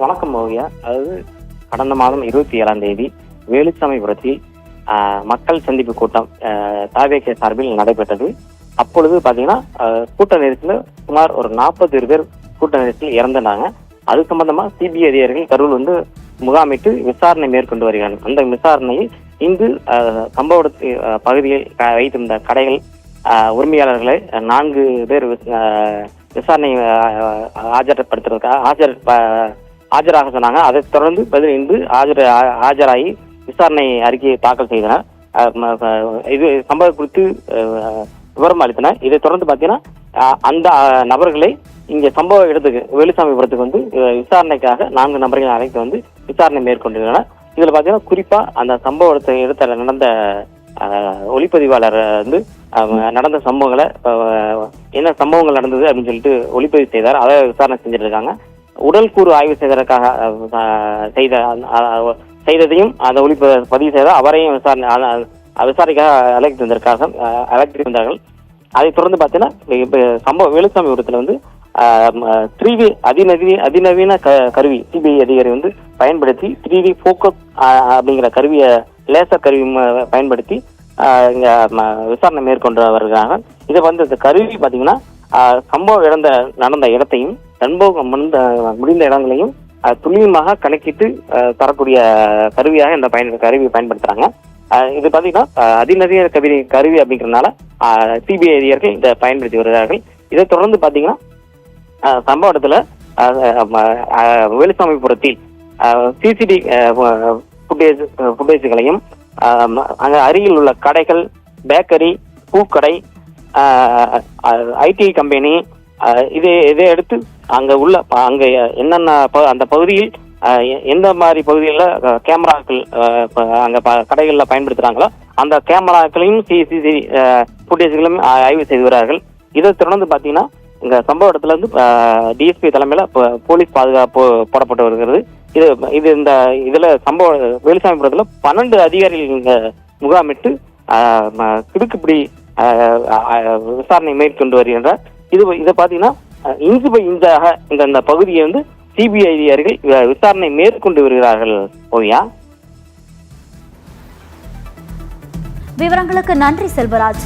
வணக்கம் ஓவியா. அதாவது கடந்த மாதம் 27ஆம் தேதி வேலுச்சாமிபுரத்தில் மக்கள் சந்திப்பு கூட்டம் தாவேகே சார்பில் நடைபெற்றது. அப்பொழுது பாத்தீங்கன்னா கூட்ட நெரிசல சுமார் ஒரு 40 பேர் கூட்ட நெரிசல் இறந்தாங்க. அது சம்பந்தமா சிபிஐ அதிகாரிகள் கரூர் முகாமிட்டு விசாரணை மேற்கொண்டு வருகிறார்கள். அந்த விசாரணையில் இங்கு சம்பவ பகுதியில் வைத்திருந்த கடைகள் உரிமையாளர்களை 4 பேர் விசாரணை ஆஜராக சொன்னாங்க. அதைத் தொடர்ந்து 15 ஆஜராகி விசாரணை அறிக்கையை தாக்கல் செய்தனர். இது சம்பவம் குறித்து விவரம் அளித்தனர். இதை தொடர்ந்து பாத்தீங்கன்னா அந்த நபர்களை இங்க சம்பவ இடத்துக்கு வேலுச்சாமிபுரத்துக்கு விசாரணைக்காக 4 நபர்கள் அழைத்து விசாரணை மேற்கொண்டிருந்தனர். இதுல பாத்தீங்கன்னா குறிப்பா அந்த சம்பவ இடத்துல நடந்த ஒளிப்பதிவாளர் நடந்த சம்பவங்களை என்ன சம்பவங்கள் நடந்தது அப்படின்னு சொல்லிட்டு ஒளிப்பதிவு செய்தார். அதை விசாரணை செஞ்சுட்டு இருக்காங்க. உடல் கூறு ஆய்வு செய்வதற்காக செய்ததையும் அந்த பதிவு செய்த அவரையும் விசாரணைக்காக அழைத்திருந்தார்கள். அதைத் தொடர்ந்து பார்த்தீங்கன்னா சம்பவ வேலுச்சாமிபுரத்தில் 3D அதிநவீன கருவி சிபிஐ அதிகாரி பயன்படுத்தி 3D போக்கஸ் அப்படிங்கிற கருவியை லேசர் கருவி பயன்படுத்தி இங்க விசாரணை மேற்கொண்டு வருகிறாங்க. இதை இந்த கருவி பாத்தீங்கன்னா சம்பவம் நடந்த இடத்தையும் சம்பவம் முடிந்த இடங்களையும் துல்லியமாக கணக்கிட்டு தரக்கூடிய கருவியாக இந்த கருவியை பயன்படுத்துறாங்க. இது பாத்தீங்கன்னா அதிநவீன கருவி அப்படிங்கிறதுனால சிபிஐ அதிகாரிகள் இதை பயன்படுத்தி வருகிறார்கள். இதை தொடர்ந்து பாத்தீங்கன்னா சம்பவ இடத்துல வேலுச்சாமிபுரத்தில் சிசிடிவி ஃபுட்டேஜ்களையும் அங்க அருகில் உள்ள கடைகள், பேக்கரி, பூக்கடை, ஐடி கம்பெனி இதை எடுத்து அங்க என்னென்ன அந்த பகுதியில் எந்த மாதிரி பகுதிகளில் கேமராக்கள் அங்க கடைகளில் பயன்படுத்துறாங்களோ அந்த கேமராக்களையும் சிசிடிவி ஃபுட்டேஜ்களையும் ஆய்வு செய்து வருகிறார்கள். இதை தொடர்ந்து பாத்தீங்கன்னா இங்க சம்பவ இடத்துல டிஎஸ்பி தலைமையில போலீஸ் பாதுகாப்பு போடப்பட்டு வருகிறது. இதுல சம்பவ வேலுச்சாமிபுரத்துல 12 அதிகாரிகள் இங்க முகாமிட்டு கிடுக்குப்பிடி விசாரணை மேற்கொண்டு வருகின்றார். இதை பாத்தீங்கன்னா இன்ச்சு பை இன்ச்சாக இந்த பகுதியை சிபிஐ அதிகாரிகள் விசாரணை மேற்கொண்டு வருகிறார்கள். ஓவியா, விவரங்களுக்கு நன்றி செல்வராஜ்.